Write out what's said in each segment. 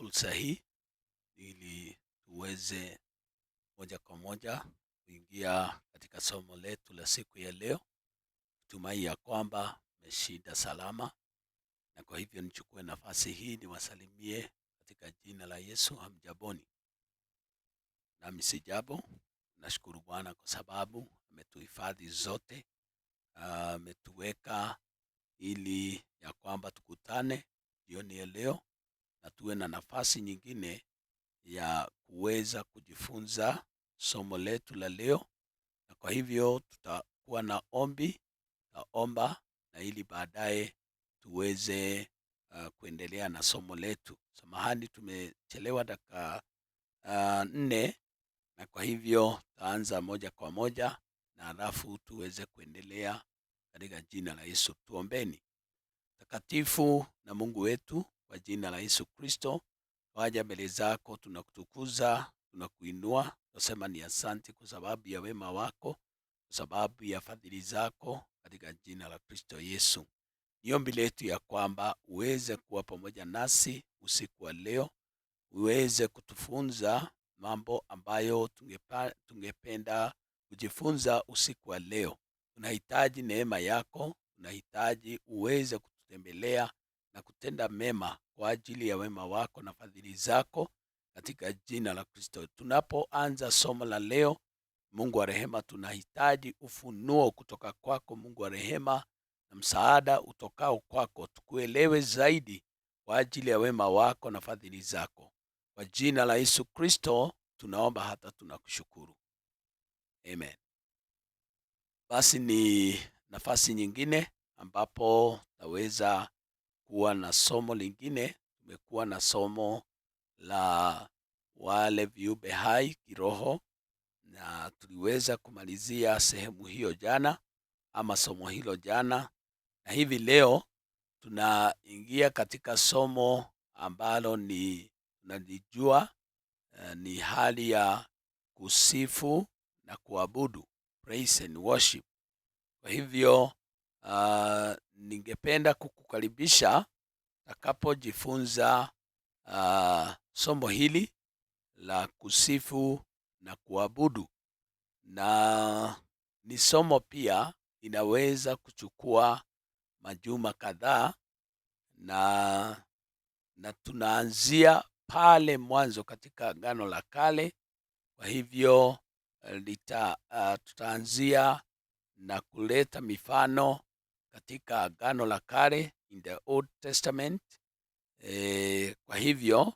fursa hii ili tuweze moja kwa moja kuingia katika somo letu la siku ya leo. Tumai ya kwamba mmeshinda salama, na kwa hivyo nichukue nafasi hii niwasalimie katika jina la Yesu. Hamjaboni? Nami sijambo. Nashukuru Bwana kwa sababu ametuhifadhi zote, ametuweka ili ya kwamba tukutane jioni ya leo na tuwe na nafasi nyingine ya kuweza kujifunza somo letu la leo. Na kwa hivyo tutakuwa na ombi, tutaomba na ili baadaye tuweze kuendelea na somo letu. Samahani, tumechelewa dakika 4, na kwa hivyo tutaanza moja kwa moja na halafu tuweze kuendelea katika jina la Yesu. Tuombeni. Takatifu na Mungu wetu, kwa jina la Yesu Kristo, waja mbele zako, tunakutukuza, tunakuinua, tunasema ni asante kwa sababu ya wema wako, kwa sababu ya fadhili zako, katika jina la Kristo Yesu. Ni ombi letu ya kwamba uweze kuwa pamoja nasi usiku wa leo, uweze kutufunza mambo ambayo tungependa kujifunza usiku wa leo. Tunahitaji neema yako, tunahitaji uweze kututembelea na kutenda mema kwa ajili ya wema wako na fadhili zako, katika jina la Kristo. Tunapoanza somo la leo, Mungu wa rehema, tunahitaji ufunuo kutoka kwako, Mungu wa rehema, na msaada utokao kwako, tukuelewe zaidi kwa ajili ya wema wako na fadhili zako. Kwa jina la Yesu Kristo tunaomba hata tunakushukuru. Amen. Basi ni nafasi nyingine ambapo taweza kuwa na somo lingine. Tumekuwa na somo la wale viumbe hai kiroho, na tuliweza kumalizia sehemu hiyo jana, ama somo hilo jana, na hivi leo tunaingia katika somo ambalo tunalijua ni hali ya kusifu na kuabudu, praise and worship. Kwa hivyo ningependa kukukaribisha takapojifunza somo hili la kusifu na kuabudu, na ni somo pia inaweza kuchukua majuma kadhaa, na tunaanzia pale mwanzo katika Agano la Kale. Kwa hivyo tutaanzia na kuleta mifano katika Agano la Kale, in the Old Testament. Kwa hivyo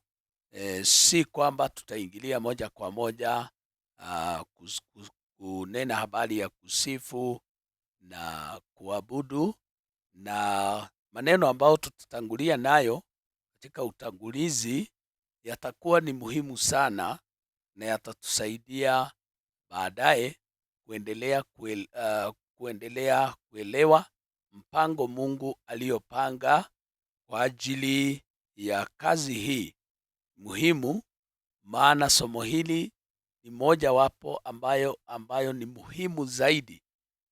si kwamba tutaingilia moja kwa moja kunena habari ya kusifu na kuabudu, na maneno ambayo tutatangulia nayo katika utangulizi yatakuwa ni muhimu sana, na yatatusaidia baadaye kuendelea kuelewa mpango Mungu aliyopanga kwa ajili ya kazi hii muhimu, maana somo hili ni moja wapo ambayo ni muhimu zaidi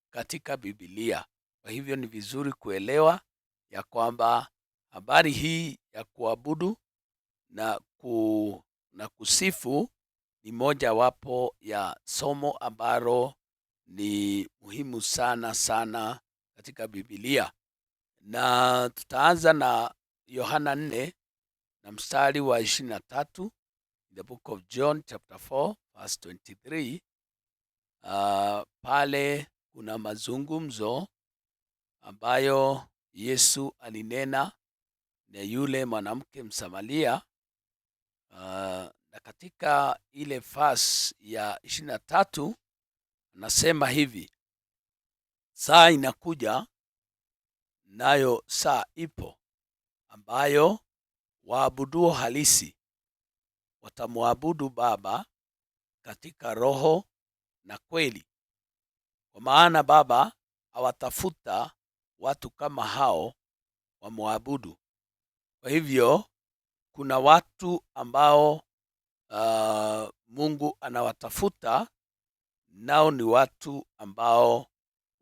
katika Biblia. Kwa hivyo ni vizuri kuelewa ya kwamba habari hii ya kuabudu na kusifu ni moja wapo ya somo ambalo ni muhimu sana sana katika Biblia. Na tutaanza na Yohana 4 na mstari wa 23, the book of John chapter 4 verse 23. Pale kuna mazungumzo ambayo Yesu alinena na yule mwanamke Msamaria, na katika ile verse ya 23 anasema hivi: saa inakuja, nayo saa ipo, ambayo waabuduo halisi watamwabudu Baba katika roho na kweli, kwa maana Baba awatafuta watu kama hao wamwabudu. Kwa hivyo kuna watu ambao Mungu anawatafuta, nao ni watu ambao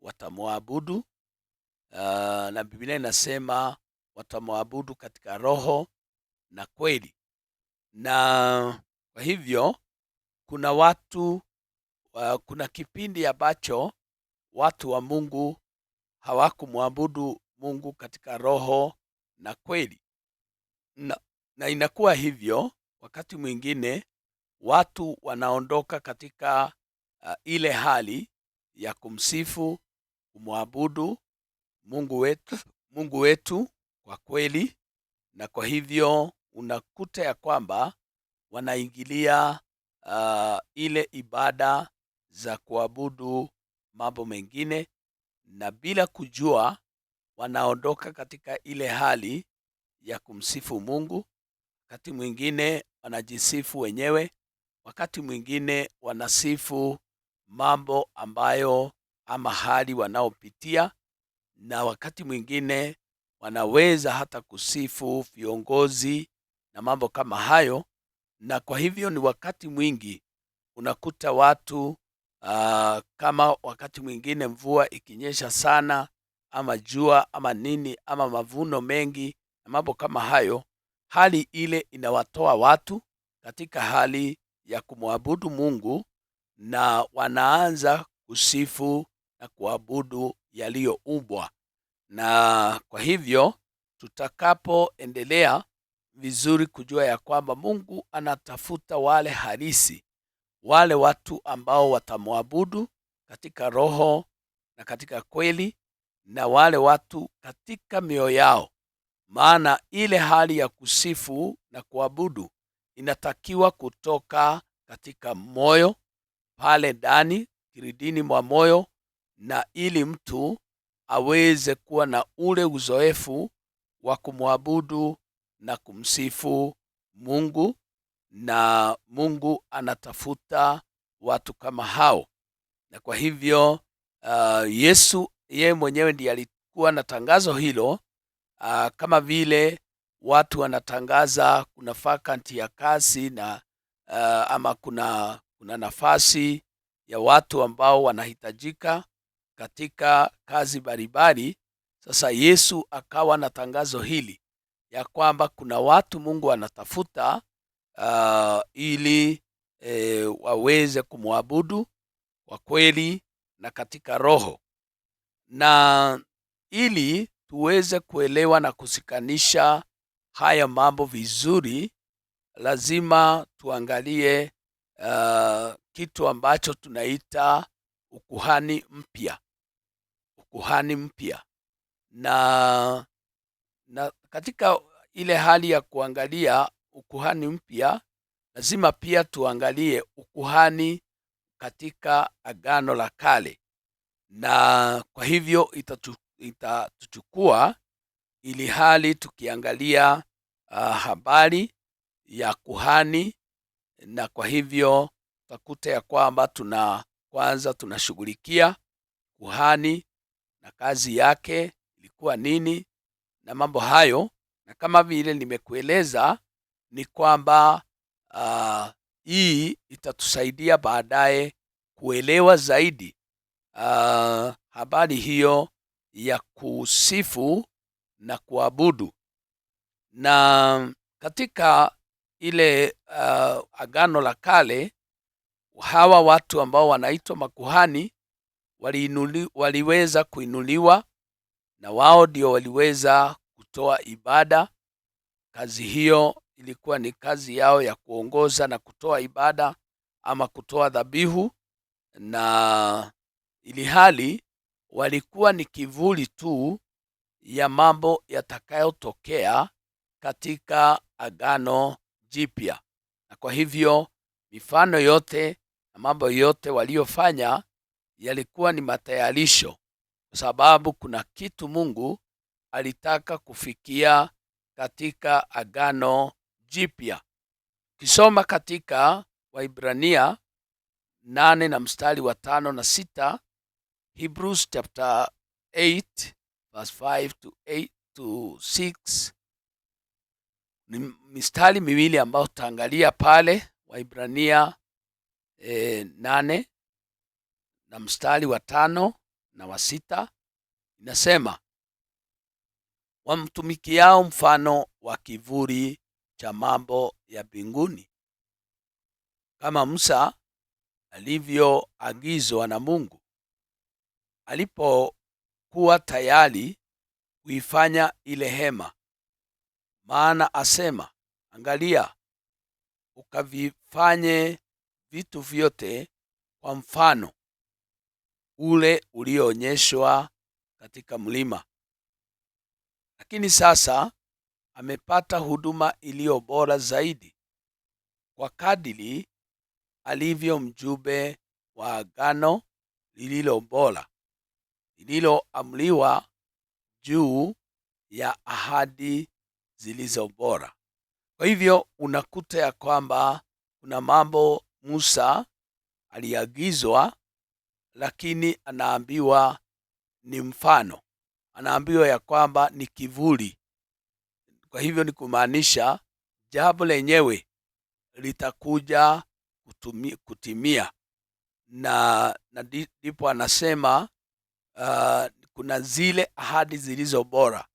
watamwabudu, na Biblia inasema watamwabudu katika roho na kweli. Na kwa hivyo kuna kipindi ambacho watu wa Mungu hawakumwabudu Mungu katika roho na kweli, na inakuwa hivyo wakati mwingine watu wanaondoka katika ile hali ya kumsifu, kumwabudu Mungu wetu kwa kweli, na kwa hivyo unakuta ya kwamba wanaingilia ile ibada za kuabudu mambo mengine, na bila kujua wanaondoka katika ile hali ya kumsifu Mungu. Wakati mwingine wanajisifu wenyewe, wakati mwingine wanasifu mambo ambayo ama hali wanaopitia, na wakati mwingine wanaweza hata kusifu viongozi na mambo kama hayo. Na kwa hivyo ni wakati mwingi unakuta watu kama wakati mwingine mvua ikinyesha sana, ama jua ama nini, ama mavuno mengi na mambo kama hayo, hali ile inawatoa watu katika hali ya kumwabudu Mungu, na wanaanza kusifu na kuabudu yaliyoumbwa. Na kwa hivyo tutakapoendelea vizuri kujua ya kwamba Mungu anatafuta wale halisi, wale watu ambao watamwabudu katika roho na katika kweli, na wale watu katika mioyo yao. Maana ile hali ya kusifu na kuabudu inatakiwa kutoka katika moyo, pale ndani kiridini mwa moyo, na ili mtu aweze kuwa na ule uzoefu wa kumwabudu na kumsifu Mungu, na Mungu anatafuta watu kama hao. Na kwa hivyo Yesu yeye mwenyewe ndiye alikuwa na tangazo hilo, kama vile watu wanatangaza kuna vacancy ya kazi, na ama kuna nafasi ya watu ambao wanahitajika katika kazi mbalimbali. Sasa Yesu akawa na tangazo hili ya kwamba kuna watu Mungu anatafuta ili waweze kumwabudu kwa kweli na katika roho. Na ili tuweze kuelewa na kusikanisha haya mambo vizuri, lazima tuangalie kitu ambacho tunaita ukuhani mpya. Ukuhani mpya. Na katika ile hali ya kuangalia ukuhani mpya, lazima pia tuangalie ukuhani katika Agano la Kale. Na kwa hivyo itatuchukua ili hali tukiangalia habari ya kuhani, na kwa hivyo tutakuta ya kwamba kwanza tunashughulikia kuhani na kazi yake ilikuwa nini na mambo hayo. Na kama vile nimekueleza ni kwamba hii itatusaidia baadaye kuelewa zaidi habari hiyo ya kusifu na kuabudu. Na katika ile Agano la Kale, hawa watu ambao wanaitwa makuhani waliweza kuinuliwa, na wao ndio waliweza kutoa ibada. Kazi hiyo ilikuwa ni kazi yao ya kuongoza na kutoa ibada ama kutoa dhabihu, na ili hali walikuwa ni kivuli tu ya mambo yatakayotokea katika Agano Jipya. Na kwa hivyo mifano yote na mambo yote waliofanya yalikuwa ni matayarisho, kwa sababu kuna kitu Mungu alitaka kufikia katika Agano Jipya. Ukisoma katika Waibrania 8 na mstari wa 5 na 6, Hebrews chapter 8 verse 5 to 6, ni mistari miwili ambayo tutaangalia pale. Waibrania 8 na mstari wa 5 na wa 6 inasema, wamtumikiao mfano wa kivuli cha mambo ya mbinguni, kama Musa alivyoagizwa na Mungu alipokuwa tayari kuifanya ile hema. Maana asema, angalia, ukavifanye vitu vyote kwa mfano ule ulioonyeshwa katika mlima. Lakini sasa amepata huduma iliyo bora zaidi, kwa kadiri alivyo mjumbe wa agano lililo bora, lililoamriwa juu ya ahadi zilizo bora. Kwa hivyo unakuta ya kwamba kuna mambo Musa aliagizwa, lakini anaambiwa ni mfano, anaambiwa ya kwamba ni kivuli. Kwa hivyo ni kumaanisha jambo lenyewe litakuja kutimia, na ndipo anasema kuna zile ahadi zilizo bora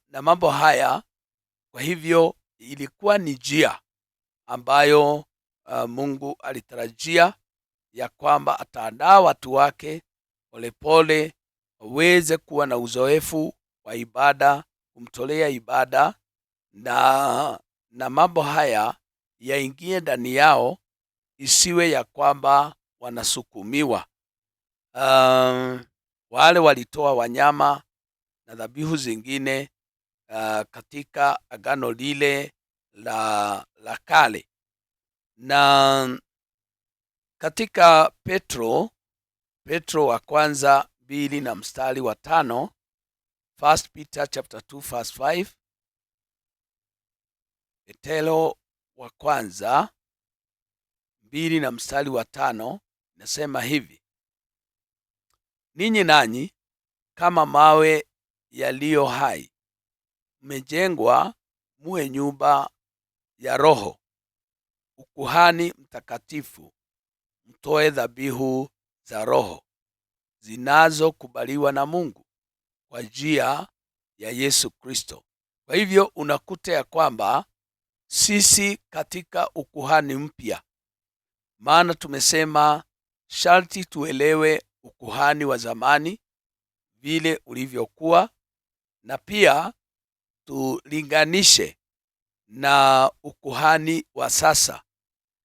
na mambo haya. Kwa hivyo ilikuwa ni njia ambayo Mungu alitarajia ya kwamba ataandaa watu wake polepole waweze kuwa na uzoefu wa ibada, kumtolea ibada, na mambo haya yaingie ndani yao, isiwe ya kwamba wanasukumiwa. Wale walitoa wanyama na dhabihu zingine katika agano lile la kale. Na katika Petro wa kwanza 2 na mstari wa 5, 1 Peter chapter 2 verse 5, Petro wa kwanza 2 na mstari wa 5 nasema hivi: ninyi nanyi kama mawe yaliyo hai mmejengwa muwe nyumba ya Roho, ukuhani mtakatifu, mtoe dhabihu za Roho zinazokubaliwa na Mungu kwa njia ya Yesu Kristo. Kwa hivyo unakuta ya kwamba sisi katika ukuhani mpya, maana tumesema sharti tuelewe ukuhani wa zamani vile ulivyokuwa, na pia tulinganishe na ukuhani wa sasa.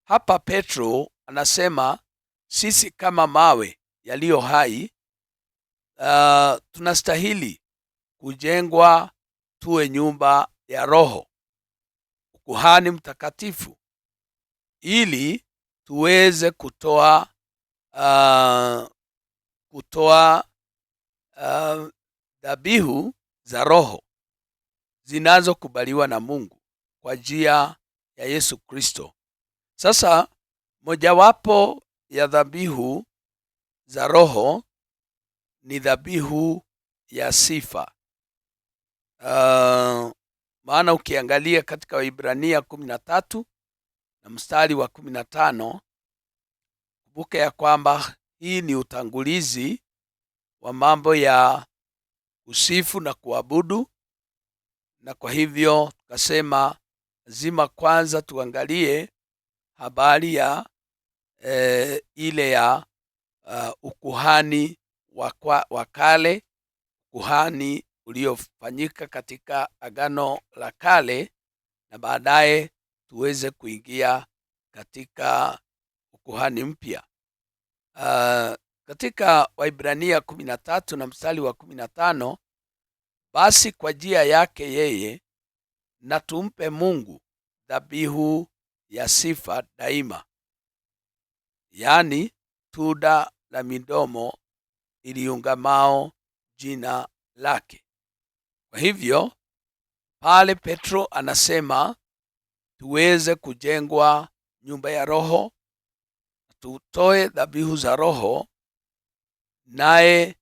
Hapa Petro anasema sisi kama mawe yaliyo hai tunastahili kujengwa tuwe nyumba ya Roho, ukuhani mtakatifu, ili tuweze kutoa dhabihu za Roho zinazokubaliwa na Mungu kwa njia ya Yesu Kristo. Sasa mojawapo ya dhabihu za Roho ni dhabihu ya sifa. Maana ukiangalia katika Waibrania 13 na mstari wa 15, kumbuka ya kwamba hii ni utangulizi wa mambo ya usifu na kuabudu, na kwa hivyo tukasema lazima kwanza tuangalie habari ya ile ya ukuhani wa kale, ukuhani uliofanyika katika agano la kale, na baadaye tuweze kuingia katika ukuhani mpya. Katika Waibrania 13 na mstari wa 15, basi kwa njia yake yeye na tumpe Mungu dhabihu ya sifa daima, yaani tunda la midomo iliungamao jina lake. Kwa hivyo pale Petro anasema tuweze kujengwa nyumba ya Roho, tutoe dhabihu za Roho, naye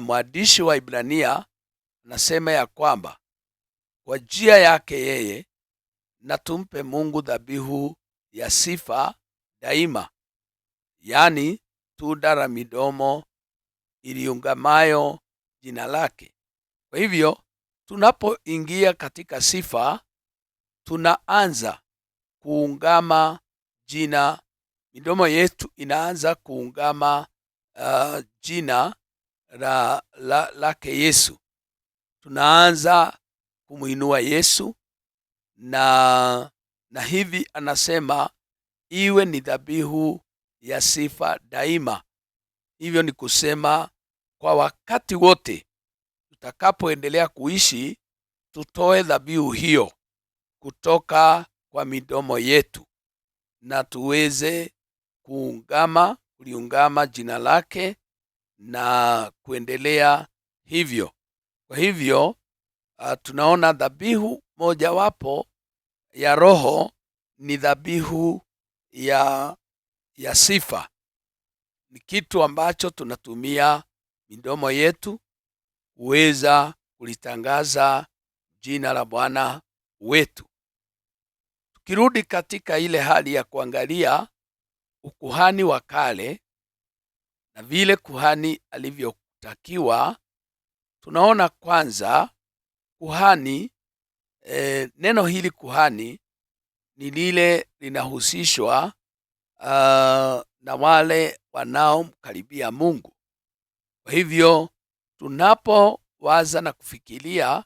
mwandishi wa Ibrania anasema ya kwamba kwa njia yake yeye na tumpe Mungu dhabihu ya sifa daima, yaani tunda la midomo iliungamayo jina lake. Kwa hivyo tunapoingia katika sifa, tunaanza kuungama jina, midomo yetu inaanza kuungama jina lake Yesu. Tunaanza kumuinua Yesu na hivi anasema iwe ni dhabihu ya sifa daima. Hivyo ni kusema kwa wakati wote tutakapoendelea kuishi, tutoe dhabihu hiyo kutoka kwa midomo yetu na tuweze kuliungama jina lake na kuendelea hivyo. Kwa hivyo tunaona dhabihu mojawapo ya roho ni dhabihu ya sifa. Ni kitu ambacho tunatumia midomo yetu kuweza kulitangaza jina la Bwana wetu. Tukirudi katika ile hali ya kuangalia ukuhani wa kale na vile kuhani alivyotakiwa, tunaona kwanza kuhani, neno hili kuhani ni lile linahusishwa na wale wanaomkaribia Mungu. Kwa hivyo tunapowaza na kufikiria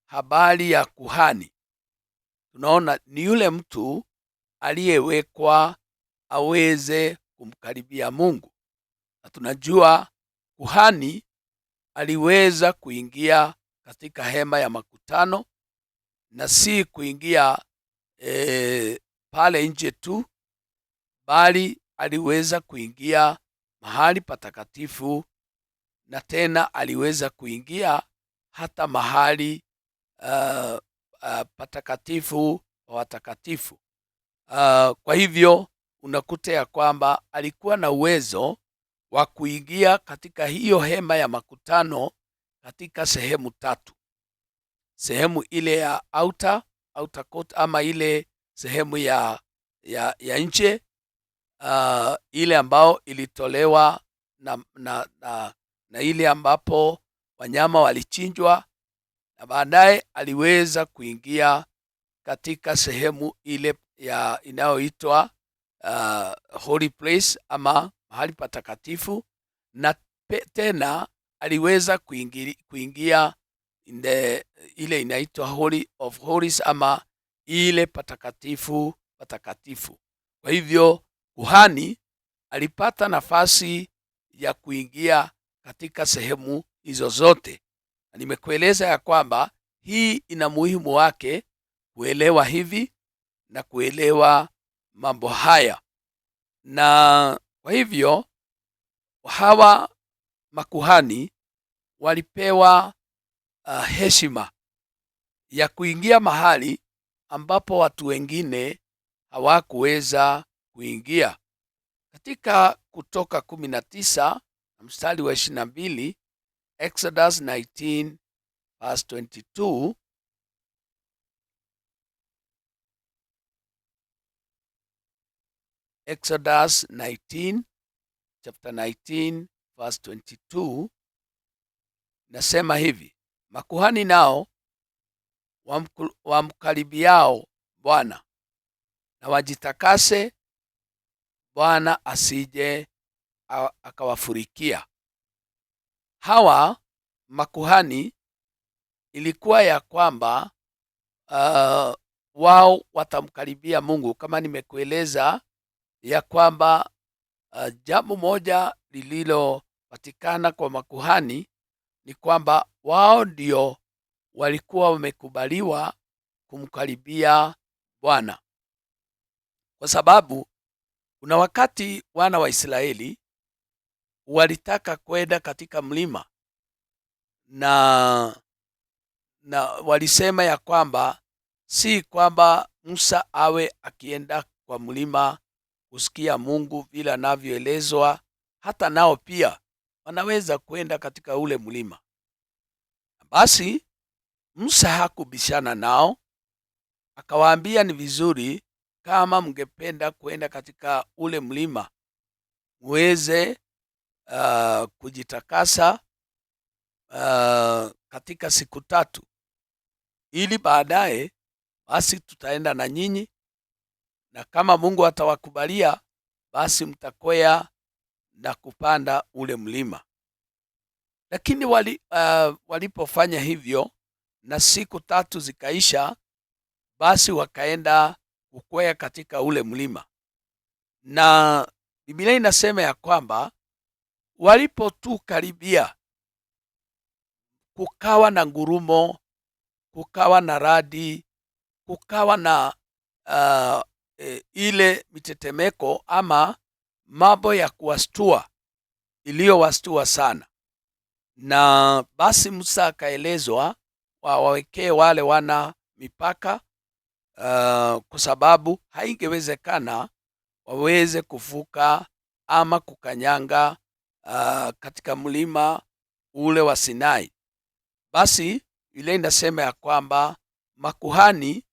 habari ya kuhani, tunaona ni yule mtu aliyewekwa aweze kumkaribia Mungu. Na tunajua kuhani aliweza kuingia katika hema ya makutano, na si kuingia pale nje tu, bali aliweza kuingia mahali patakatifu, na tena aliweza kuingia hata mahali patakatifu pa watakatifu. Kwa hivyo unakuta ya kwamba alikuwa na uwezo wa kuingia katika hiyo hema ya makutano katika sehemu tatu. Sehemu ile ya outer court, ama ile sehemu ya nje, ile ambao ilitolewa na ile ambapo wanyama walichinjwa, na baadaye aliweza kuingia katika sehemu ile inayoitwa holy place, ama mahali patakatifu, na tena aliweza kuingia ile inaitwa holy of holies, ama ile patakatifu patakatifu. Kwa hivyo kuhani alipata nafasi ya kuingia katika sehemu hizo zote. Nimekueleza ya kwamba hii ina muhimu wake kuelewa hivi na kuelewa mambo haya. Na kwa hivyo hawa makuhani walipewa heshima ya kuingia mahali ambapo watu wengine hawakuweza kuingia. Katika Kutoka 19 mstari wa 22, Exodus 19 verse 22, Exodus 19 chapter 19 verse 22 nasema hivi: makuhani nao wamkaribiao Bwana na wajitakase, Bwana asije akawafurikia. Hawa makuhani ilikuwa ya kwamba wao watamkaribia Mungu, kama nimekueleza ya kwamba jambo moja lililopatikana kwa makuhani ni kwamba wao ndio walikuwa wamekubaliwa kumkaribia Bwana, kwa sababu kuna wakati wana wa Israeli walitaka kwenda katika mlima na walisema ya kwamba si kwamba Musa awe akienda kwa mlima kusikia Mungu vile anavyoelezwa, hata nao pia wanaweza kwenda katika ule mlima. Basi Musa hakubishana nao, akawaambia ni vizuri kama mngependa kwenda katika ule mlima muweze kujitakasa katika siku 3, ili baadaye basi tutaenda na nyinyi, na kama Mungu atawakubalia, basi mtakwea na kupanda ule mlima. Lakini walipofanya hivyo na siku 3 zikaisha, basi wakaenda kukwea katika ule mlima, na Biblia inasema ya kwamba walipotu karibia, kukawa na ngurumo, kukawa na radi, kukawa na ile mitetemeko ama mambo ya kuwastua, iliyowastua sana. Na basi Musa akaelezwa wawekee wale wana mipaka, kwa sababu haingewezekana waweze kuvuka ama kukanyanga katika mlima ule wa Sinai. Basi ile inasema ya kwamba makuhani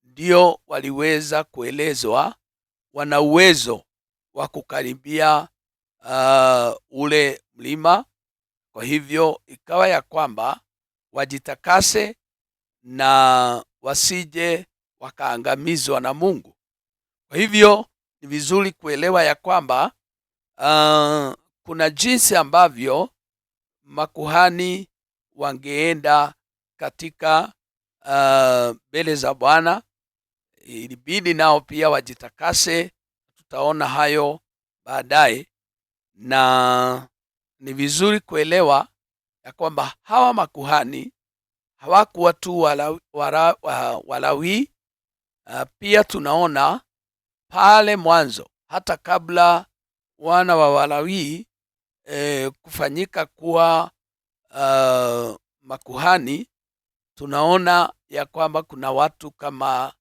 ndio waliweza kuelezwa wana uwezo wa kukaribia ule mlima. Kwa hivyo ikawa ya kwamba wajitakase na wasije wakaangamizwa na Mungu. Kwa hivyo ni vizuri kuelewa ya kwamba kuna jinsi ambavyo makuhani wangeenda katika mbele za Bwana. Ilibidi nao pia wajitakase, tutaona hayo baadaye. Na ni vizuri kuelewa ya kwamba hawa makuhani hawakuwa tu Walawi. Pia tunaona pale mwanzo, hata kabla wana wa Walawi kufanyika kuwa makuhani, tunaona ya kwamba kuna watu kama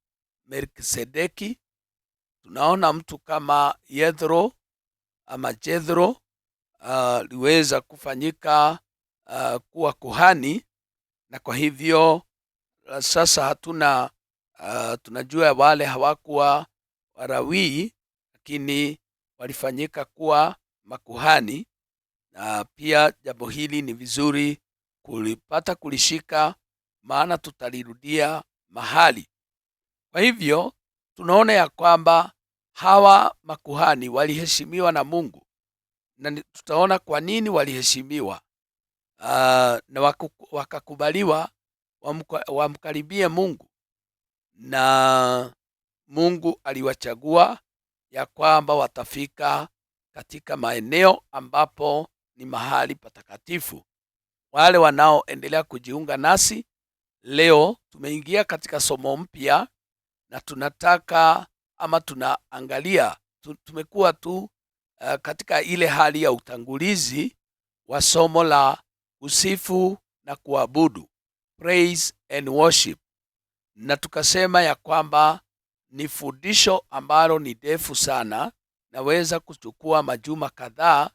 Melkisedeki, tunaona mtu kama Yethro ama Jethro aliweza kufanyika kuwa kuhani. Na kwa hivyo sasa tunajua wale hawakuwa Walawi, lakini walifanyika kuwa makuhani. Na pia jambo hili ni vizuri kulishika, maana tutalirudia mahali. Kwa hivyo tunaona ya kwamba hawa makuhani waliheshimiwa na Mungu, na tutaona kwa nini waliheshimiwa na wakakubaliwa wamkaribie Mungu. Na Mungu aliwachagua ya kwamba watafika katika maeneo ambapo ni mahali patakatifu. Wale wanaoendelea kujiunga nasi leo, tumeingia katika somo mpya na tunataka ama tunaangalia, tumekuwa tu katika ile hali ya utangulizi wa somo la usifu na kuabudu, praise and worship, na tukasema ya kwamba ni fundisho ambalo ni ndefu sana, naweza kuchukua majuma kadhaa.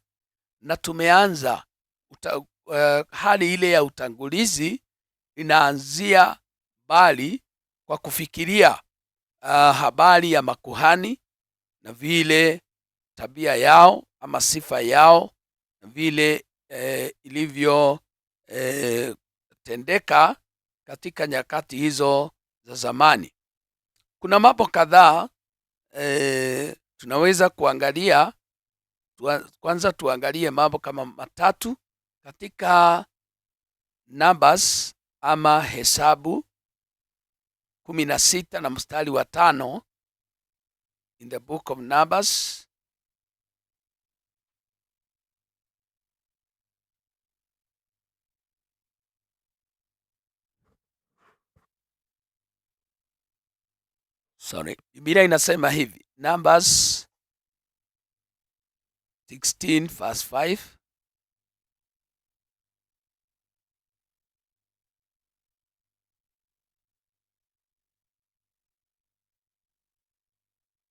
Na tumeanza hali ile ya utangulizi, inaanzia bali kwa kufikiria habari ya makuhani na vile tabia yao ama sifa yao na vile ilivyotendeka katika nyakati hizo za zamani. Kuna mambo kadhaa tunaweza kuangalia. Kwanza tuangalie mambo kama matatu katika Numbers ama Hesabu 16 na mstari wa 5. In the book of Numbers, Biblia inasema hivi, Numbers 16 verse 5.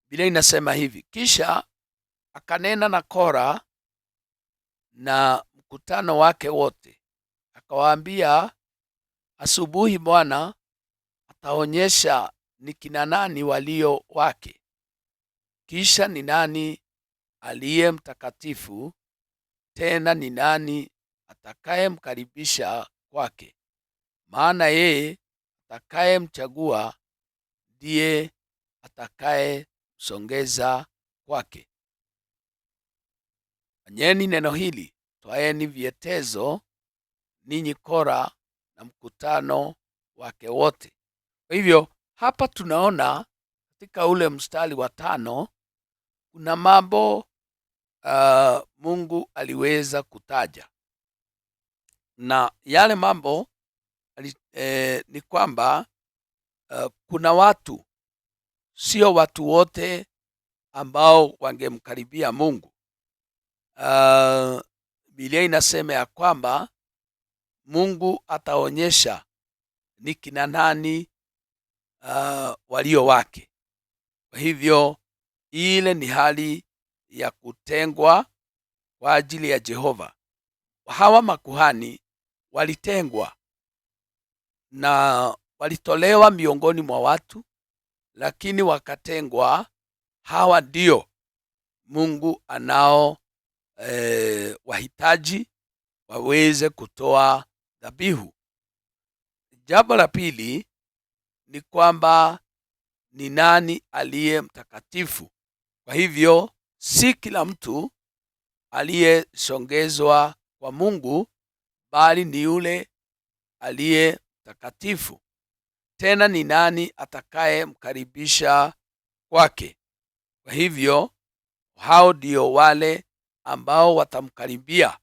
Biblia inasema hivi, kisha akanena na Kora na mkutano wake wote, akawaambia, asubuhi Bwana ataonyesha ni kina nani walio wake, kisha ni nani aliye mtakatifu, tena ni nani atakayemkaribisha kwake. Maana yeye atakayemchagua ndiye atakayemsongeza kwake. Fanyeni neno hili, twaeni vyetezo ninyi Kora na mkutano wake wote. Kwa hivyo hapa tunaona katika ule mstari wa 5 kuna mambo Mungu aliweza kutaja, na yale mambo ni kwamba kuna watu, sio watu wote ambao wangemkaribia Mungu. Biblia inasema ya kwamba Mungu ataonyesha ni kina nani walio wake. Kwa hivyo ile ni hali ya kutengwa kwa ajili ya Jehova. Hawa makuhani walitengwa na walitolewa miongoni mwa watu, lakini wakatengwa. Hawa ndio Mungu anao wahitaji waweze kutoa dhabihu. Jambo la pili ni kwamba ni nani aliye mtakatifu. Kwa hivyo si kila mtu aliyesongezwa kwa Mungu, bali ni yule aliye mtakatifu. Tena ni nani atakayemkaribisha kwake. Kwa hivyo hao ndio wale ambao watamkaribia.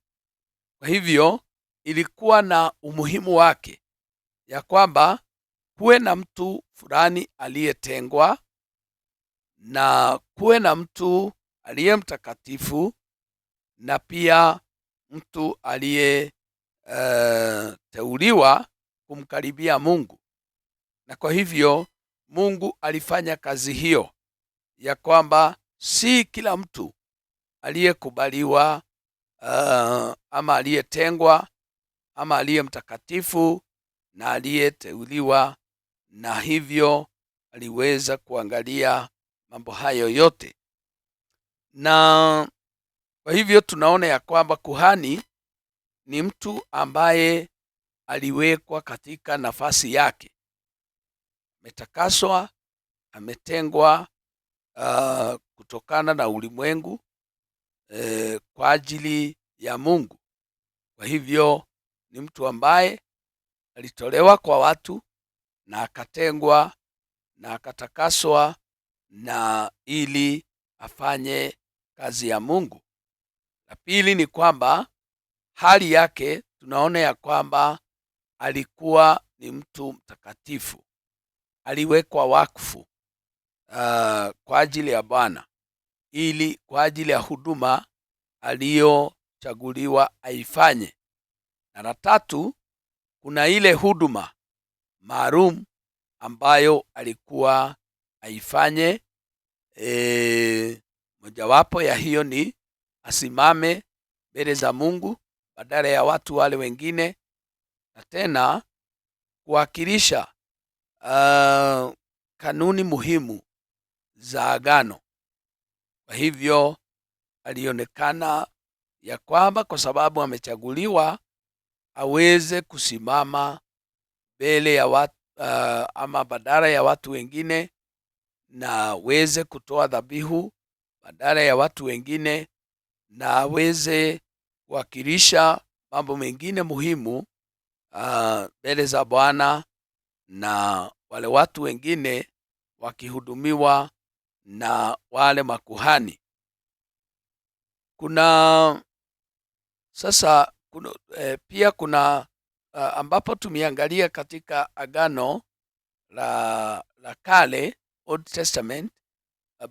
Kwa hivyo ilikuwa na umuhimu wake ya kwamba kuwe na mtu fulani aliyetengwa na kuwe na mtu aliye mtakatifu na pia mtu aliyeteuliwa kumkaribia Mungu. Na kwa hivyo Mungu alifanya kazi hiyo ya kwamba si kila mtu aliyekubaliwa ama aliyetengwa ama aliye mtakatifu na aliyeteuliwa, na hivyo aliweza kuangalia mambo hayo yote. Na kwa hivyo tunaona ya kwamba kuhani ni mtu ambaye aliwekwa katika nafasi yake, ametakaswa, ametengwa kutokana na ulimwengu kwa ajili ya Mungu. Kwa hivyo ni mtu ambaye alitolewa kwa watu na akatengwa na akatakaswa na ili afanye kazi ya Mungu. La pili ni kwamba hali yake tunaona ya kwamba alikuwa ni mtu mtakatifu, aliwekwa wakfu kwa ajili ya Bwana, ili kwa ajili ya huduma aliyochaguliwa aifanye. Na la tatu, kuna ile huduma maalum ambayo alikuwa aifanye. Mojawapo ya hiyo ni asimame mbele za Mungu badala ya watu wale wengine, na tena kuwakilisha kanuni muhimu za agano. Kwa hivyo alionekana ya kwamba kwa sababu amechaguliwa aweze kusimama mbele ya watu ama badala ya watu wengine, na aweze kutoa dhabihu badala ya watu wengine, na aweze kuwakilisha mambo mengine muhimu mbele za Bwana, na wale watu wengine wakihudumiwa na wale makuhani. Pia kuna ambapo tumeangalia katika agano la kale, Old Testament,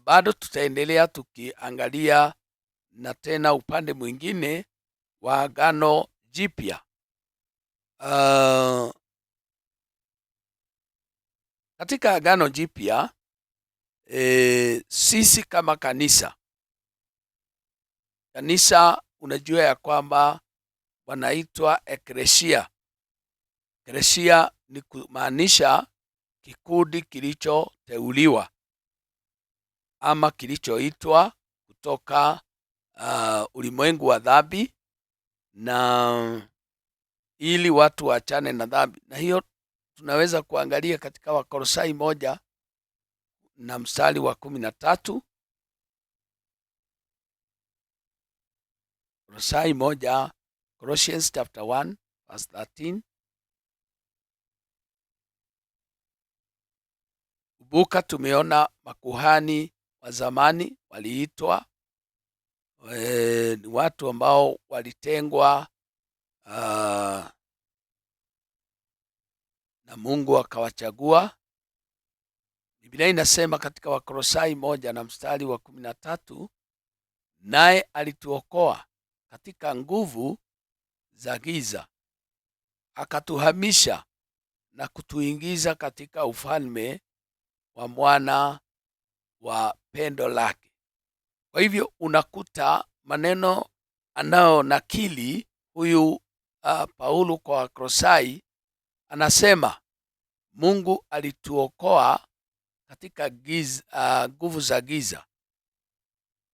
bado tutaendelea tukiangalia na tena upande mwingine wa agano jipya. Katika agano jipya sisi kama kanisa, unajua ya kwamba wanaitwa eklesia. Eklesia ni kumaanisha kikundi kilichoteuliwa ama kilichoitwa kutoka ulimwengu wa dhambi, na ili watu waachane na dhambi. Na hiyo tunaweza kuangalia katika Wakolosai 1 na mstari wa 13. Kolosai 1, Colossians chapter 1 verse 13. Kumbuka tumeona makuhani wa zamani waliitwa, ni watu ambao walitengwa na Mungu akawachagua. Biblia inasema katika Wakolosai 1 na mstari wa 13, naye alituokoa katika nguvu za giza, akatuhamisha na kutuingiza katika ufalme wa mwana wa pendo lake. Kwa hivyo unakuta maneno anao nakili huyu Paulo kwa Wakolosai, anasema Mungu alituokoa katika nguvu za giza,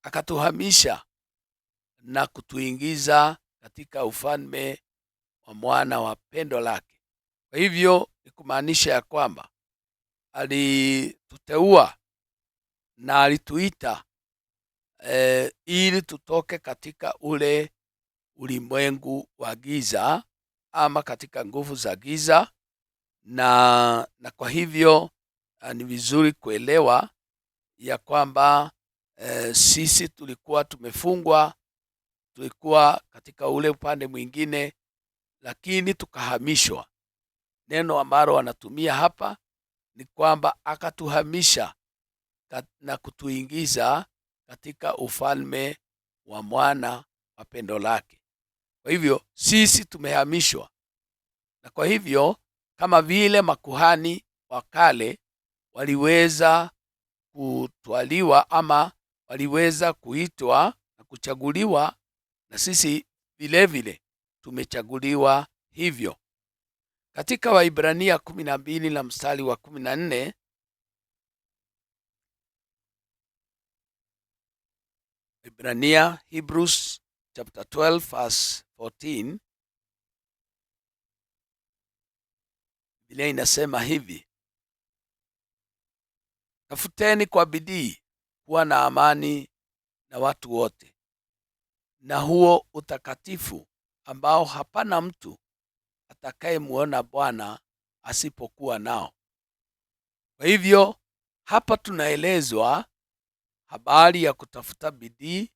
akatuhamisha na kutuingiza katika ufalme wa mwana wa pendo lake. Kwa hivyo ni kumaanisha ya kwamba alituteua na alituita ili tutoke katika ule ulimwengu wa giza ama katika nguvu za giza, na kwa hivyo ni vizuri kuelewa ya kwamba sisi tulikuwa tumefungwa, tulikuwa katika ule upande mwingine, lakini tukahamishwa. Neno ambalo wanatumia hapa ni kwamba akatuhamisha na kutuingiza katika ufalme wa mwana wa pendo lake. Kwa hivyo sisi tumehamishwa, na kwa hivyo kama vile makuhani wa kale waliweza kutwaliwa ama waliweza kuitwa na kuchaguliwa, na sisi vile vile tumechaguliwa hivyo. Katika Waibrania 12 na mstari wa 14, Waibrania, Hebrews chapter 12 verse 14, Biblia inasema hivi: tafuteni kwa bidii kuwa na amani na watu wote, na huo utakatifu ambao hapana mtu atakayemuona Bwana asipokuwa nao. Kwa hivyo hapa tunaelezwa habari ya kutafuta bidii,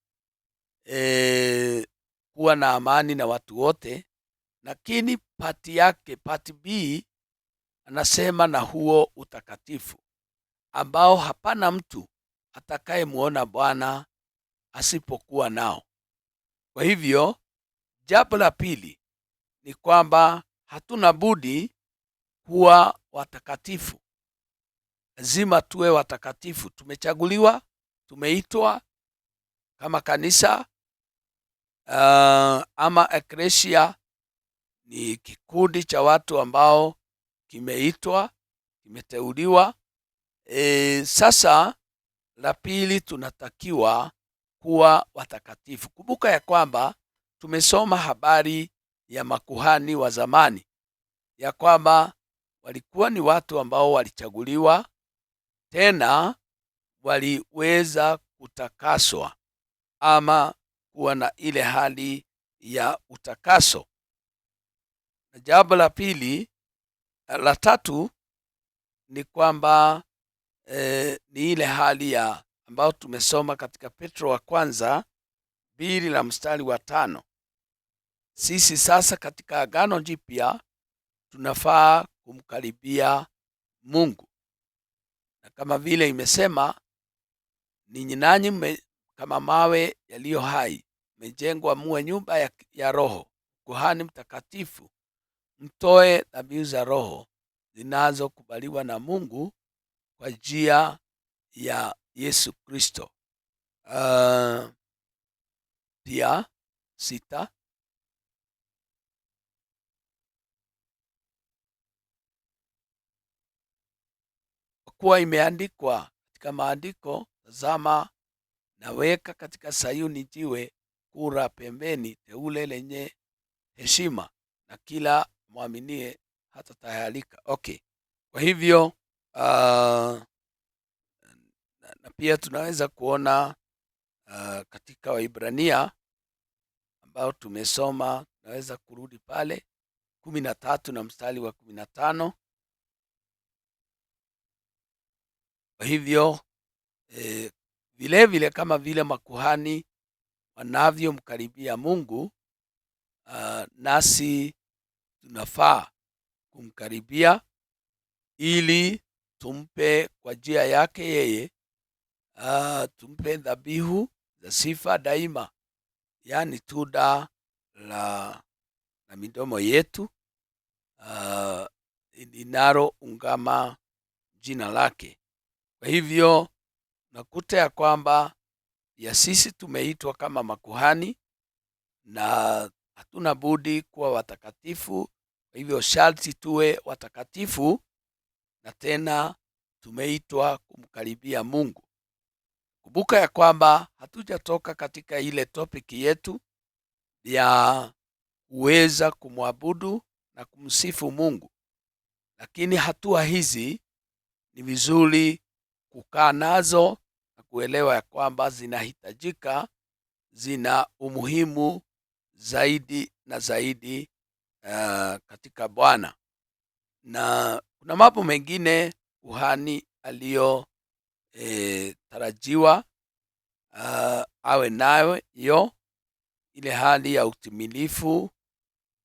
kuwa na amani na watu wote, lakini pati B anasema na huo utakatifu ambao hapana mtu atakayemuona Bwana asipokuwa nao. Kwa hivyo jambo la pili ni kwamba hatuna budi kuwa watakatifu. Lazima tuwe watakatifu. Tumechaguliwa, tumeitwa kama kanisa ama eklesia, ni kikundi cha watu ambao kimeitwa, kimeteuliwa. Sasa la pili, tunatakiwa kuwa watakatifu. Kumbuka ya kwamba tumesoma habari ya makuhani wa zamani, ya kwamba walikuwa ni watu ambao walichaguliwa, tena waliweza kutakaswa ama kuwa na ile hali ya utakaso. Na jambo la pili, la tatu ni kwamba ni ile hali ya ambao tumesoma katika Petro wa kwanza 2 na mstari wa 5. Sisi sasa katika Agano Jipya tunafaa kumkaribia Mungu, na kama vile imesema, ninyi nanyi kama mawe yaliyo hai mmejengwa muwe nyumba ya Roho, kuhani mtakatifu, mtoe dhabihu za Roho zinazokubaliwa na Mungu kwa njia ya Yesu Kristo. Pia 6, kwa kuwa imeandikwa katika maandiko, tazama naweka katika Sayuni jiwe kura pembeni, teule lenye heshima, na kila mwaminie hatatahayarika. Okay, kwa hivyo Na pia tunaweza kuona katika Waibrania ambao tumesoma, tunaweza kurudi pale 13 na mstari wa 15. Kwa hivyo vile vile kama vile makuhani wanavyomkaribia Mungu, nasi tunafaa kumkaribia ili tumpe kwa njia yake yeye, tumpe dhabihu za sifa daima, yaani tunda la midomo yetu linaloungama jina lake. Kwa hivyo nakuta ya kwamba ya sisi tumeitwa kama makuhani na hatuna budi kuwa watakatifu. Kwa hivyo sharti tuwe watakatifu, na tena tumeitwa kumkaribia Mungu. Kumbuka ya kwamba hatujatoka katika ile topiki yetu ya kuweza kumwabudu na kumsifu Mungu, lakini hatua hizi ni vizuri kukaa nazo na kuelewa ya kwamba zinahitajika, zina umuhimu zaidi na zaidi katika Bwana. Na kuna mambo mengine kuhani aliyotarajiwa awe nayo, ile hali ya utimilifu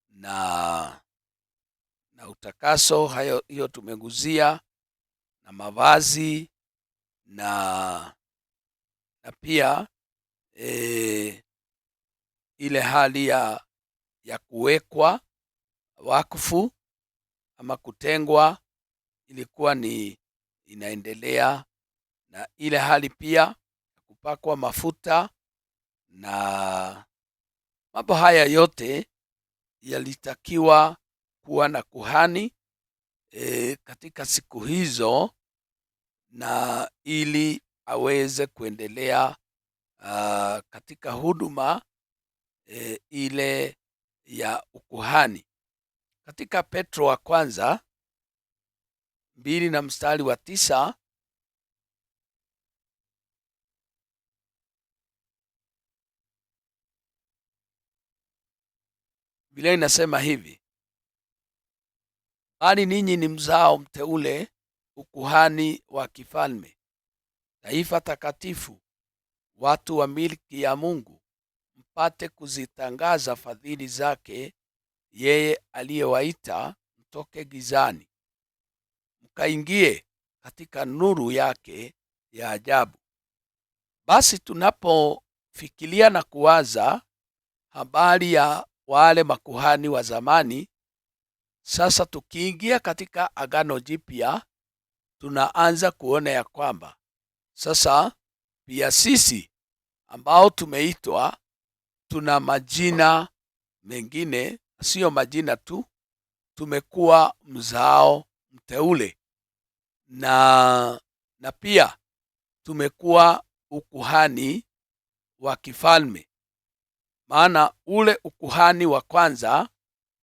na utakaso. Hiyo tumeguzia, na mavazi na pia ile hali ya kuwekwa wakfu ama kutengwa ilikuwa ni inaendelea, na ile hali pia ya kupakwa mafuta, na mambo haya yote yalitakiwa kuwa na kuhani katika siku hizo, na ili aweze kuendelea katika huduma ile ya ukuhani. Katika Petro wa kwanza 2 na mstari wa 9, Biblia inasema hivi: bali ninyi ni mzao mteule, ukuhani wa kifalme, taifa takatifu, watu wa milki ya Mungu, mpate kuzitangaza fadhili zake yeye aliyewaita mtoke gizani mkaingie katika nuru yake ya ajabu. Basi tunapofikiria na kuwaza habari ya wale makuhani wa zamani, sasa tukiingia katika Agano Jipya, tunaanza kuona ya kwamba sasa pia sisi ambao tumeitwa tuna majina mengine, sio majina tu, tumekuwa mzao mteule na pia tumekuwa ukuhani wa kifalme. Maana ule ukuhani wa kwanza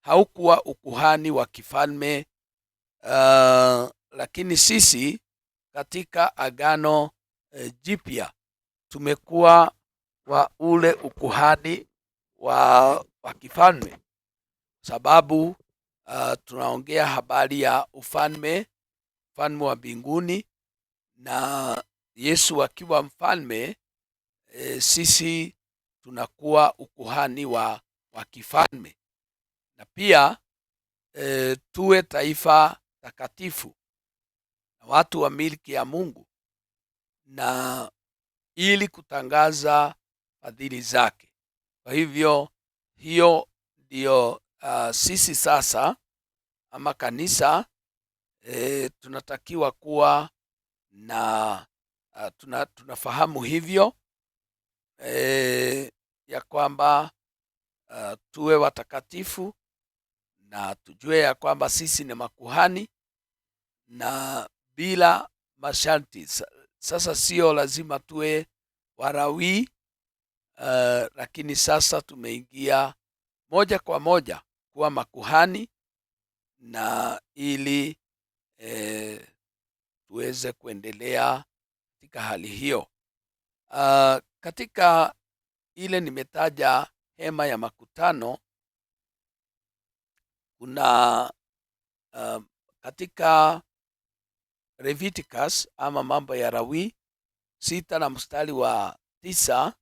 haukuwa ukuhani wa kifalme, lakini sisi katika Agano Jipya tumekuwa wa ule ukuhani wa kifalme, sababu tunaongea habari ya ufalme wa mbinguni, na Yesu akiwa mfalme, sisi tunakuwa ukuhani wa kifalme. Na pia tuwe taifa takatifu na watu wa milki ya Mungu, na ili kutangaza fadhili zake. Kwa hivyo hiyo ndio sisi sasa ama kanisa tunatakiwa kuwa na tunafahamu hivyo ya kwamba tuwe watakatifu, na tujue ya kwamba sisi ni makuhani na bila masharti. Sasa sio lazima tuwe Walawi, lakini sasa tumeingia moja kwa moja kuwa makuhani, na ili tuweze kuendelea katika hali hiyo. Katika ile nimetaja hema ya makutano, kuna katika Leviticus ama mambo ya Lawi 6 na mstari wa 9,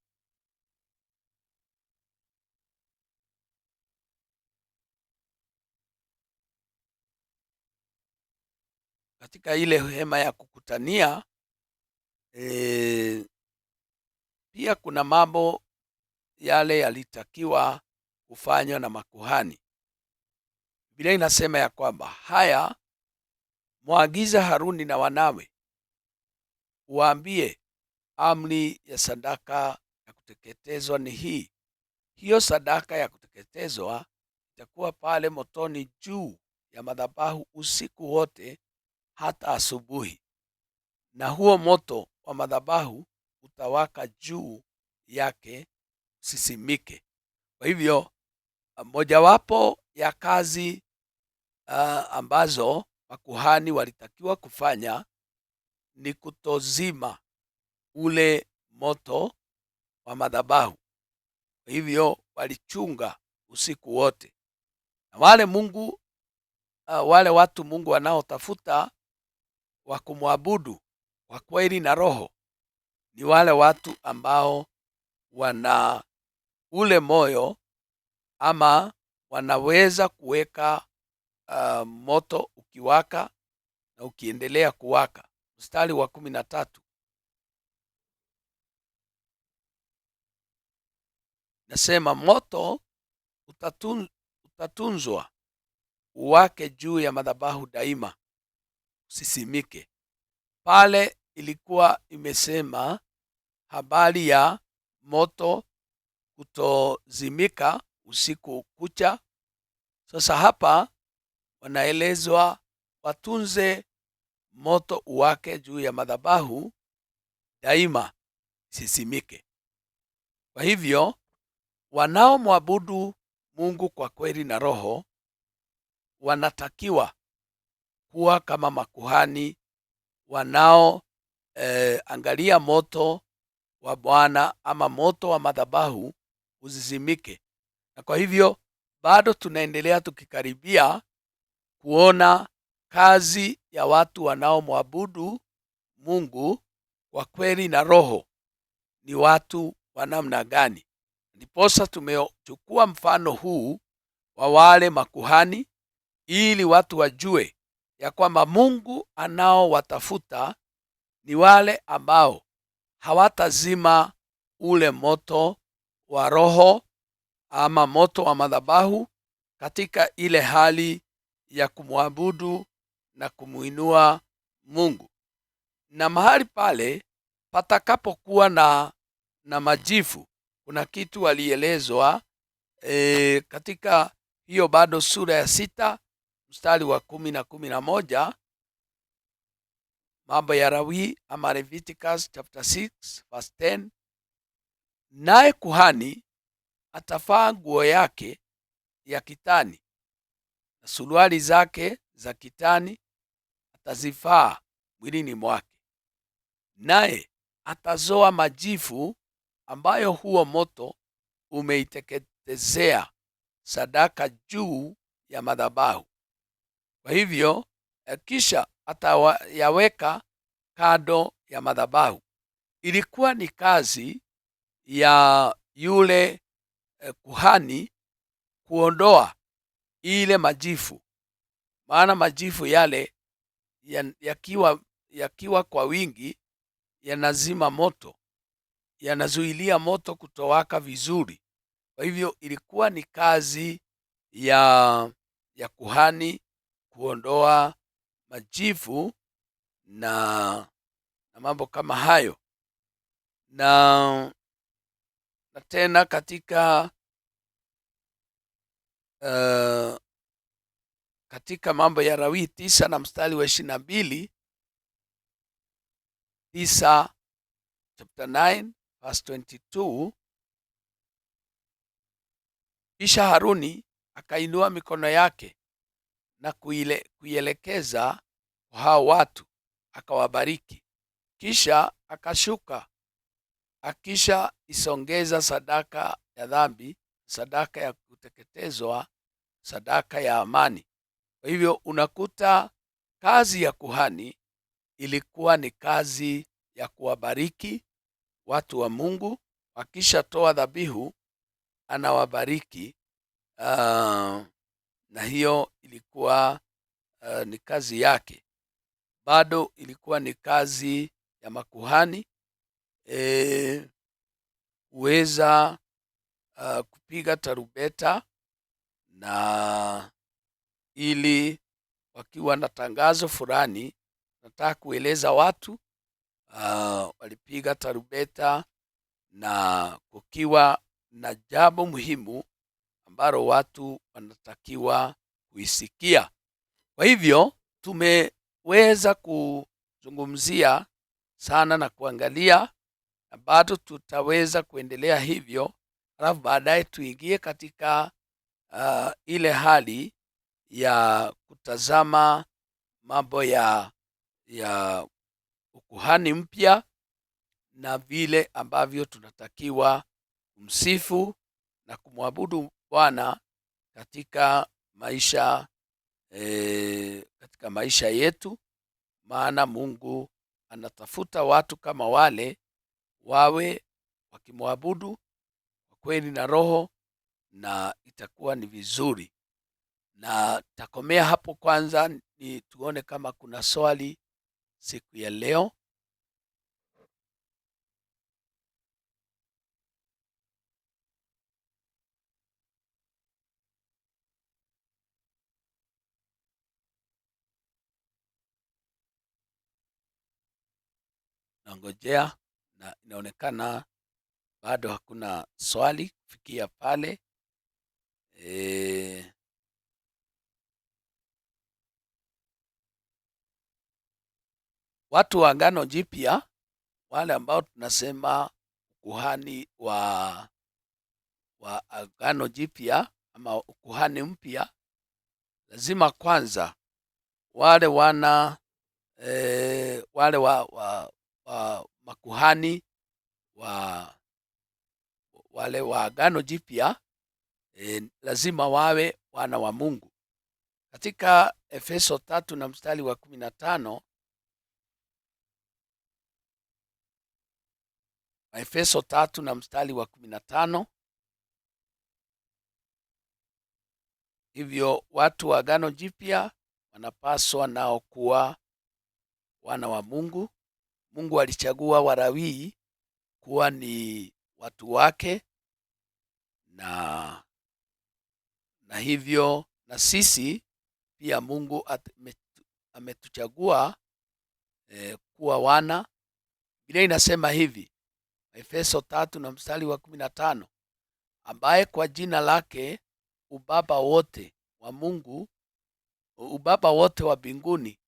katika ile hema ya kukutania pia kuna mambo yale yalitakiwa kufanywa na makuhani. Biblia inasema ya kwamba haya mwagiza Haruni na wanawe, uambie amri ya sadaka ya kuteketezwa ni hii: hiyo sadaka ya kuteketezwa itakuwa pale motoni juu ya madhabahu usiku wote hata asubuhi, na huo moto wa madhabahu utawaka juu yake usisimike. Kwa hivyo mojawapo ya kazi ambazo makuhani walitakiwa kufanya ni kutozima ule moto wa madhabahu. Kwa hivyo walichunga usiku wote, na wale watu Mungu wanaotafuta wa kumwabudu kwa kweli na roho ni wale watu ambao wana ule moyo ama wanaweza kuweka moto ukiwaka na ukiendelea kuwaka. Mstari wa 13 nasema, moto utatunzwa uwake juu ya madhabahu daima, usisimike. Pale ilikuwa imesema habari ya moto kutozimika usiku kucha. Sasa hapa wanaelezwa watunze moto uwake juu ya madhabahu daima, sisimike. Kwa hivyo wanaomwabudu Mungu kwa kweli na roho wanatakiwa kuwa kama makuhani wanao angalia moto wa Bwana ama moto wa madhabahu usizimike. Na kwa hivyo bado tunaendelea tukikaribia kuona kazi ya watu wanaomwabudu Mungu kwa kweli na roho ni watu wa namna gani. Ndiposa tumechukua mfano huu wa wale makuhani ili watu wajue ya kwamba Mungu anaowatafuta ni wale ambao hawatazima ule moto wa roho ama moto wa madhabahu katika ile hali ya kumwabudu na kumuinua Mungu. Na mahali pale patakapokuwa na majifu, kuna kitu walielezwa katika hiyo bado sura ya 6 mstari wa 10 na 11, mambo ya Lawi ama Leviticus chapter 6 verse 10. Naye kuhani atavaa nguo yake ya kitani na suruali zake za kitani atazivaa mwilini mwake, naye atazoa majifu ambayo huo moto umeiteketezea sadaka juu ya madhabahu. Kwa hivyo kisha atayaweka kando ya madhabahu. Ilikuwa ni kazi ya yule kuhani kuondoa ile majifu, maana majifu yale yakiwa kwa wingi yanazima moto, yanazuilia moto kutowaka vizuri. Kwa hivyo ilikuwa ni kazi ya kuhani kuondoa majivu na mambo kama hayo. Na tena katika mambo ya Lawi 9 na mstari wa 22, 9 chapter 9 verse 22, kisha Haruni akainua mikono yake na kuielekeza kwa hao watu akawabariki, kisha akashuka, akisha isongeza sadaka ya dhambi, sadaka ya kuteketezwa, sadaka ya amani. Kwa hivyo unakuta kazi ya kuhani ilikuwa ni kazi ya kuwabariki watu wa Mungu. Akishatoa dhabihu anawabariki, na hiyo ilikuwa ni kazi yake. Bado ilikuwa ni kazi ya makuhani kuweza kupiga tarubeta, na ili wakiwa na tangazo fulani nataka kueleza watu, walipiga tarubeta na kukiwa na jambo muhimu ambalo watu wanatakiwa kuisikia. Kwa hivyo tumeweza kuzungumzia sana na kuangalia, na bado tutaweza kuendelea hivyo, alafu baadaye tuingie katika ile hali ya kutazama mambo ya ukuhani mpya na vile ambavyo tunatakiwa kumsifu na kumwabudu Bwana katika maisha yetu, maana Mungu anatafuta watu kama wale wawe wakimwabudu kwa kweli na roho, na itakuwa ni vizuri. Na takomea hapo kwanza, ni tuone kama kuna swali siku ya leo. Nangojea, na inaonekana bado hakuna swali kufikia pale. Watu wa Agano Jipya, wale ambao tunasema ukuhani wa Agano Jipya ama ukuhani mpya, lazima kwanza wale makuhani wale wa Agano Jipya lazima wawe wana wa Mungu. Katika Efeso 3 na mstari wa 15, Efeso 3 na mstari wa 15, hivyo watu wa Agano Jipya wanapaswa nao kuwa wana wa Mungu. Mungu alichagua Walawi kuwa ni watu wake, na hivyo na sisi pia Mungu ametuchagua kuwa wana. Biblia inasema hivi, Efeso 3 na mstari wa 15, ambaye kwa jina lake ubaba wote wa Mungu, ubaba wote wa mbinguni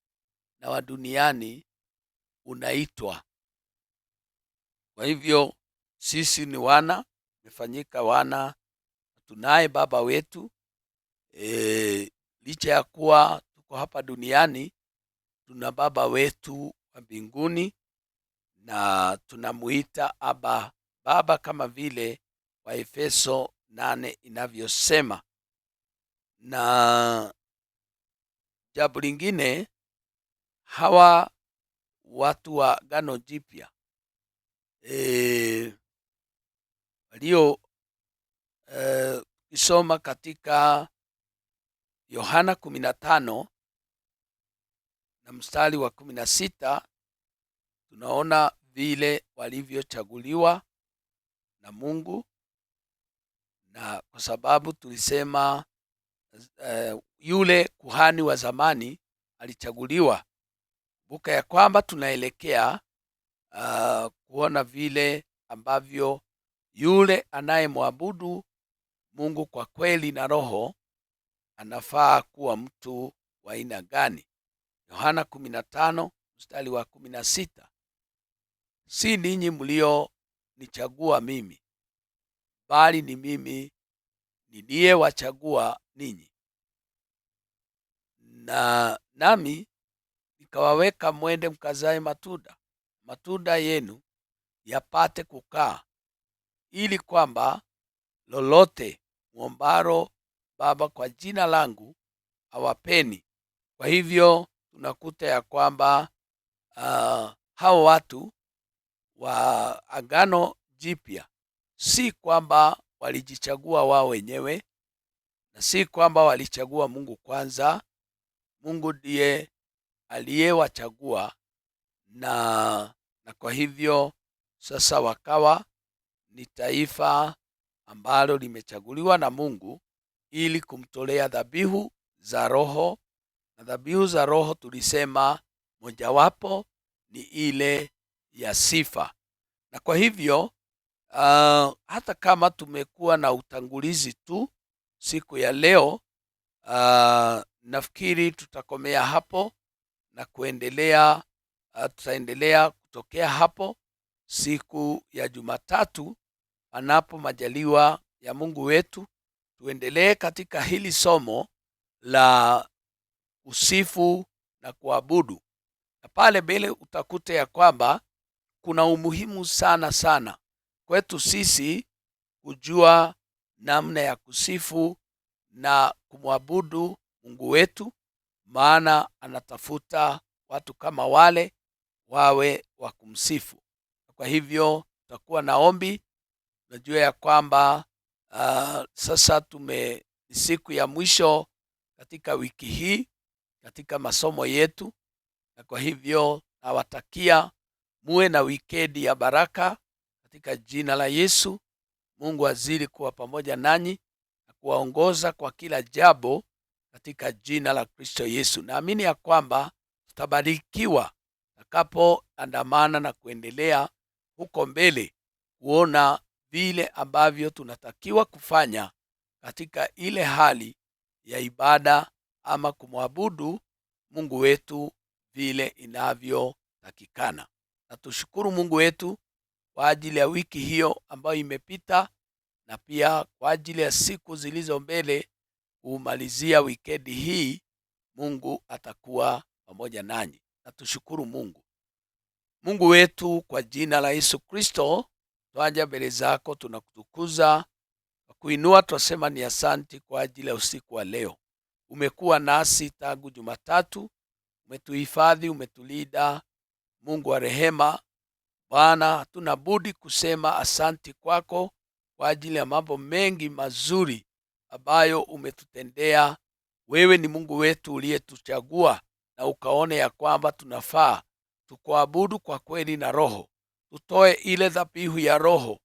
na wa duniani unaitwa. Kwa hivyo sisi ni wana, tumefanyika wana, tunaye baba wetu. Licha ya kuwa tuko hapa duniani, tuna baba wetu wa mbinguni, na tunamuita Aba, Baba, kama vile wa Efeso 8 inavyosema. Na jambo lingine, hawa watu wa Agano Jipya walio kisoma katika Yohana 15 na mstari wa 16, tunaona vile walivyochaguliwa na Mungu. Na kwa sababu tulisema yule kuhani wa zamani alichaguliwa, kumbuka ya kwamba tunaelekea kuona vile ambavyo yule anayemwabudu Mungu kwa kweli na roho anafaa kuwa mtu wa aina gani. Yohana 15 mstari wa 16, si ninyi mlionichagua mimi, bali ni mimi niliyewachagua ninyi, na nami nikawaweka mwende mkazae matunda, matunda yenu yapate kukaa, ili kwamba lolote muombalo Baba kwa jina langu awapeni. Kwa hivyo tunakuta ya kwamba hao watu wa Agano Jipya si kwamba walijichagua wao wenyewe, na si kwamba walichagua Mungu kwanza. Mungu ndiye aliyewachagua, na kwa hivyo sasa wakawa ni taifa ambalo limechaguliwa na Mungu ili kumtolea dhabihu za Roho. Na dhabihu za Roho tulisema mojawapo ni ile ya sifa. Na kwa hivyo hata kama tumekuwa na utangulizi tu siku ya leo, nafikiri tutakomea hapo na kuendelea. Tutaendelea kutokea hapo siku ya Jumatatu, panapo majaliwa ya Mungu wetu. Tuendelee katika hili somo la usifu na kuabudu, na pale mbele utakuta ya kwamba kuna umuhimu sana sana kwetu sisi kujua namna ya kusifu na kumwabudu Mungu wetu, maana anatafuta watu kama wale wawe wa kumsifu. Kwa hivyo tutakuwa na ombi. Najua ya kwamba sasa ni siku ya mwisho katika wiki hii katika masomo yetu, na kwa hivyo nawatakia muwe na wikendi ya baraka katika jina la Yesu. Mungu azidi kuwa pamoja nanyi na kuwaongoza kwa kila jambo katika jina la Kristo Yesu. Naamini ya kwamba tutabarikiwa tutakapoandamana na kuendelea huko mbele kuona vile ambavyo tunatakiwa kufanya katika ile hali ya ibada ama kumwabudu Mungu wetu vile inavyotakikana. Na tushukuru Mungu wetu kwa ajili ya wiki hiyo ambayo imepita, na pia kwa ajili ya siku zilizo mbele kumalizia wikendi hii. Mungu atakuwa pamoja nanyi. Na tushukuru Mungu wetu, kwa jina la Yesu Kristo twaja mbele zako, tunakutukuza kwa kuinua. Twasema ni asanti kwa ajili ya usiku wa leo. Umekuwa nasi tangu Jumatatu, umetuhifadhi, umetulinda. Mungu wa rehema, Bwana, hatuna budi kusema asanti kwako kwa ajili ya mambo mengi mazuri ambayo umetutendea. Wewe ni Mungu wetu uliyetuchagua na ukaone ya kwamba tunafaa tukuabudu kwa kweli na roho, tutoe ile dhabihu ya Roho.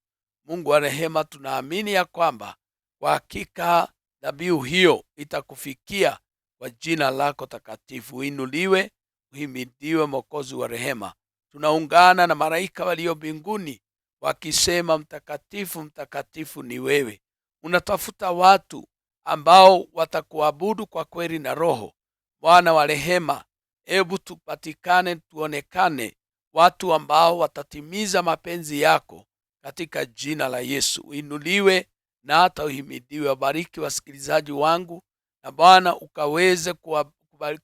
Mungu wa rehema, tunaamini ya kwamba kwa hakika dhabihu hiyo itakufikia kwa jina lako takatifu. Uinuliwe, uhimidiwe Mwokozi wa rehema. Tunaungana na malaika walio mbinguni wakisema, mtakatifu mtakatifu ni wewe. Unatafuta watu ambao watakuabudu kwa kweli na roho. Bwana wa rehema, hebu tupatikane, tuonekane watu ambao watatimiza mapenzi yako katika jina la Yesu. Uinuliwe na hata uhimidiwe. Wabariki wasikilizaji wangu, na Bwana ukaweze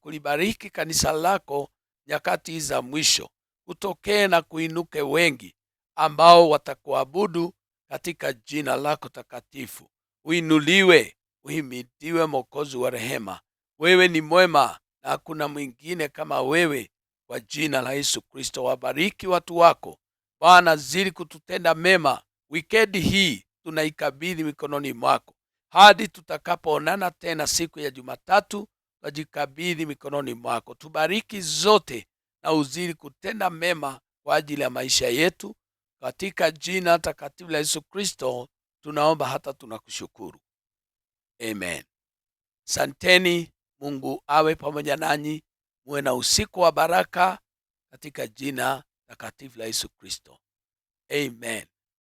kulibariki kanisa lako nyakati za mwisho. Kutokee na kuinuke wengi ambao watakuabudu katika jina lako takatifu. Uinuliwe, uhimidiwe Mwokozi wa rehema. Wewe ni mwema na hakuna mwingine kama wewe, kwa jina la Yesu Kristo. Wabariki watu wako Bwana, zidi kututenda mema. Wikendi hii tunaikabidhi mikononi mwako hadi tutakapoonana tena siku ya Jumatatu. Tunajikabidhi mikononi mwako. Tubariki zote na uzidi kutenda mema kwa ajili ya maisha yetu, katika jina takatifu la Yesu Kristo tunaomba hata tunakushukuru. Amen. Santeni. Mungu awe pamoja nanyi. Muwe na usiku wa baraka katika jina takatifu la Yesu Kristo. Amen.